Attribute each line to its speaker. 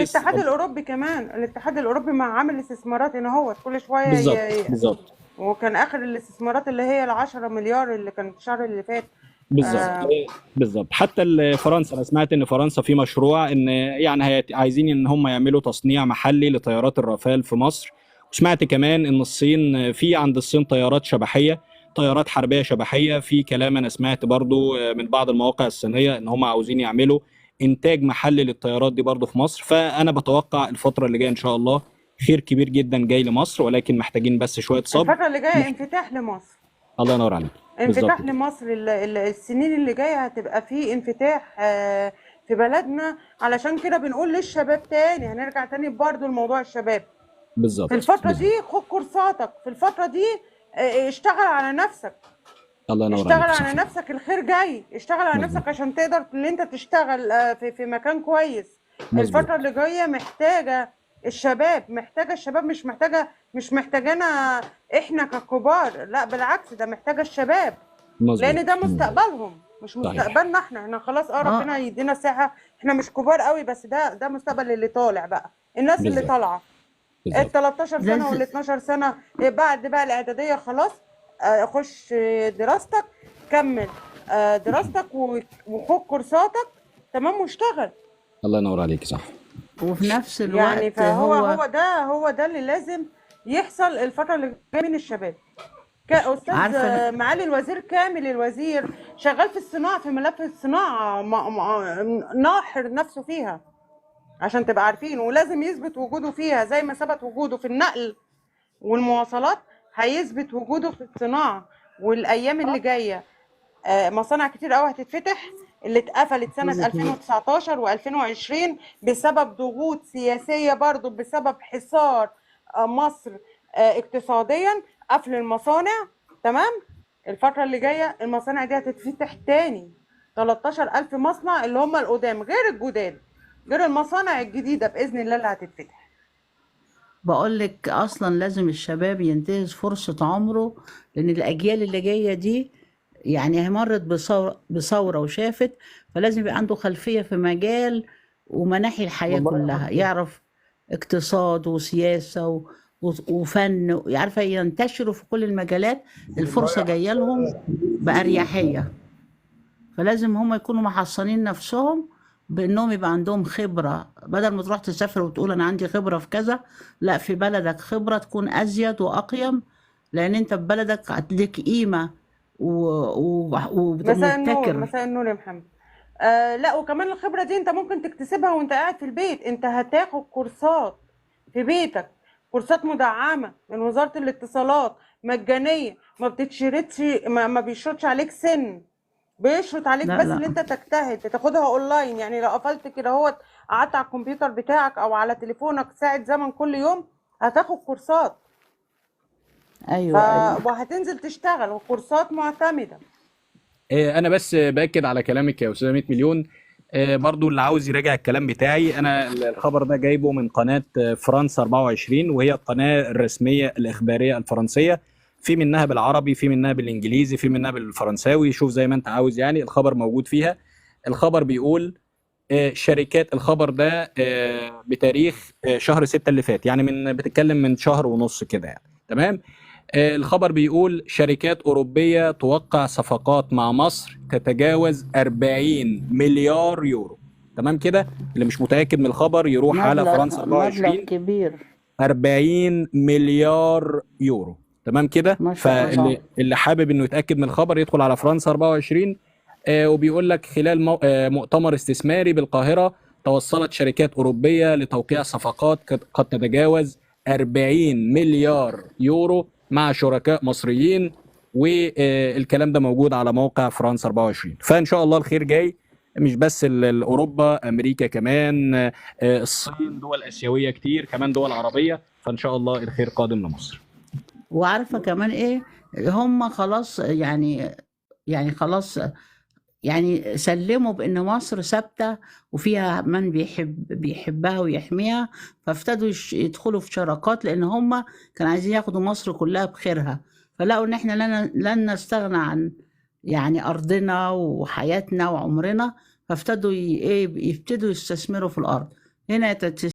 Speaker 1: الاتحاد الاوروبي كمان، الاتحاد الاوروبي مع عامل استثمارات ان هو كل شويه
Speaker 2: بالظبط.
Speaker 1: وكان اخر الاستثمارات اللي هي ال 10 مليار اللي كانت الشهر اللي فات.
Speaker 2: بالظبط.
Speaker 1: آه
Speaker 2: بالظبط. حتى فرنسا، انا سمعت ان فرنسا في مشروع ان يعني عايزين ان هم يعملوا تصنيع محلي لطيارات الرافال في مصر. وسمعت كمان ان الصين، في عند الصين طيارات شبحيه، طيارات حربيه شبحيه. في كلام انا سمعت برضو من بعض المواقع الصينيه ان هم عاوزين يعملوا انتاج محلي للطيارات دي برضو في مصر. فانا بتوقع الفتره اللي جايه ان شاء الله خير كبير جدا جاي لمصر، ولكن محتاجين بس شويه صبر.
Speaker 1: الفتره اللي جايه انفتاح لمصر،
Speaker 2: الله ينور عليك. بالظبط
Speaker 1: انفتاح
Speaker 2: كده.
Speaker 1: لمصر. السنين اللي جايه هتبقى فيه انفتاح في بلدنا. علشان كده بنقول للشباب تاني، هنرجع تاني برضه لموضوع الشباب. في
Speaker 2: بالظبط
Speaker 1: الفتره
Speaker 2: بالظبط.
Speaker 1: دي خد كورساتك، في الفتره دي اشتغل على نفسك،
Speaker 2: الله ينور
Speaker 1: اشتغل
Speaker 2: عليك، صح.
Speaker 1: على نفسك، الخير جاي. اشتغل على
Speaker 2: مظبوط
Speaker 1: نفسك عشان تقدر ان انت تشتغل في مكان كويس.
Speaker 2: مظبوط.
Speaker 1: الفترة اللي جاية محتاجة الشباب، محتاجة الشباب، مش محتاجانا احنا ككبار، لا بالعكس، ده محتاجة الشباب. لان ده
Speaker 2: مظبوط.
Speaker 1: مستقبلهم مش
Speaker 2: صحيح.
Speaker 1: مستقبلنا احنا خلاص.
Speaker 3: اه
Speaker 1: ربنا يدينا الصحة، احنا مش كبار قوي، بس ده مستقبل اللي طالع بقى، الناس اللي
Speaker 2: بالظبط
Speaker 1: طالعة ال
Speaker 2: بالظبط.
Speaker 1: 13 سنة وال
Speaker 3: لازم
Speaker 1: 12 سنة. بعد بقى الإعدادية خلاص، خش دراستك، كمل دراستك وخد كورساتك، تمام، واشتغل.
Speaker 2: الله ينور عليك، صح.
Speaker 3: وفي نفس
Speaker 1: يعني
Speaker 3: الوقت
Speaker 1: فهو
Speaker 3: هو
Speaker 1: هو ده اللي لازم يحصل الفترة اللي جاية من الشباب. أستاذ
Speaker 3: عارفة.
Speaker 1: معالي الوزير كامل الوزير شغال في الصناعة، في ملف الصناعة، ناحر نفسه فيها عشان تبقى عارفين، ولازم يثبت وجوده فيها زي ما ثبت وجوده في النقل والمواصلات، هيثبت وجوده في الصناعة. والأيام اللي جاية مصانع كتير قوي هتتفتح، اللي اتقفلت سنة 2019 و2020 بسبب ضغوط سياسية، برضو بسبب حصار مصر اقتصاديا، قفل المصانع. تمام. الفترة اللي جاية المصانع دي هتتفتح تاني، 13,000 مصنع اللي هم القدام، غير الجداد، غير المصانع الجديدة بإذن الله اللي هتتفتح.
Speaker 3: بقول لك اصلا لازم الشباب ينتهز فرصة عمره، لان الاجيال اللي جاية دي يعني هي مرت بثورة وشافت، فلازم يبقى عنده خلفية في مجال ومناحي الحياة
Speaker 2: والله يا
Speaker 3: كلها،
Speaker 2: رب.
Speaker 3: يعرف اقتصاد وسياسة وفن، يعرف ينتشروا في كل المجالات. الفرصة جاية لهم بأريحية، فلازم هم يكونوا محصنين نفسهم بانهم يبقى عندهم خبرة، بدل ما تروح تسافر وتقول انا عندي خبرة في كذا، لا، في بلدك خبرة تكون ازيد واقيم، لان انت في بلدك هتديك قيمة
Speaker 1: مساء النور،
Speaker 3: ومبتكر.
Speaker 1: مساء النور يا محمد. لا، وكمان الخبرة دي انت ممكن تكتسبها وانت قاعد في البيت. انت هتاخد كورسات في بيتك، كورسات مدعمة من وزارة الاتصالات، مجانية، ما بتتشرطش، ما بيشرطش عليك سن، بيشرط عليك
Speaker 3: لا
Speaker 1: بس ان
Speaker 3: لا
Speaker 1: انت تجتهد تاخدها اونلاين. يعني لو قفلت كده هو قعدت على الكمبيوتر بتاعك او على تليفونك ساعة زمن كل يوم، هتاخد كورسات. ف...
Speaker 3: ايوه ايوه.
Speaker 1: وهتنزل تشتغل، وكورسات معتمدة.
Speaker 2: انا بس باكد على كلامك يا استاذ 100 مليون. برضو اللي عاوز يراجع الكلام بتاعي، انا الخبر ده جايبه من قناه فرنسا 24، وهي القناه الرسميه الاخباريه الفرنسيه. في منها بالعربي، في منها بالانجليزي، في منها بالفرنساوي، شوف زي ما انت عاوز، يعني الخبر موجود فيها. الخبر بيقول شركات، الخبر ده بتاريخ شهر 6 اللي فات، يعني بتتكلم من شهر ونص كده يعني. تمام. الخبر بيقول شركات أوروبية توقع صفقات مع مصر تتجاوز 40 مليار يورو. تمام كده. اللي مش متأكد من الخبر يروح على فرنسا
Speaker 3: مبلغ
Speaker 2: 24.
Speaker 3: كبير.
Speaker 2: 40 مليار يورو. تمام كده.
Speaker 3: ما شاء الله.
Speaker 2: فاللي حابب انه يتأكد من الخبر يدخل على فرنسا 24. وبيقول لك خلال مؤتمر استثماري بالقاهرة، توصلت شركات أوروبية لتوقيع صفقات قد تتجاوز 40 مليار يورو مع شركاء مصريين. والكلام ده موجود على موقع فرنسا 24. فإن شاء الله الخير جاي، مش بس أوروبا، أمريكا كمان، الصين، دول آسيوية كتير، كمان دول عربية. فإن شاء الله الخير قادم لمصر.
Speaker 3: وعارفة كمان ايه، هم خلاص يعني خلاص، يعني سلموا بأن مصر ثابتة وفيها من بيحبها ويحميها، فابتدوا يدخلوا في شراكات، لأن هم كانوا عايزين ياخدوا مصر كلها بخيرها، فلقوا إن إحنا لن نستغنى عن يعني أرضنا وحياتنا وعمرنا، فابتدوا يبتدوا يستثمروا في الأرض هنا.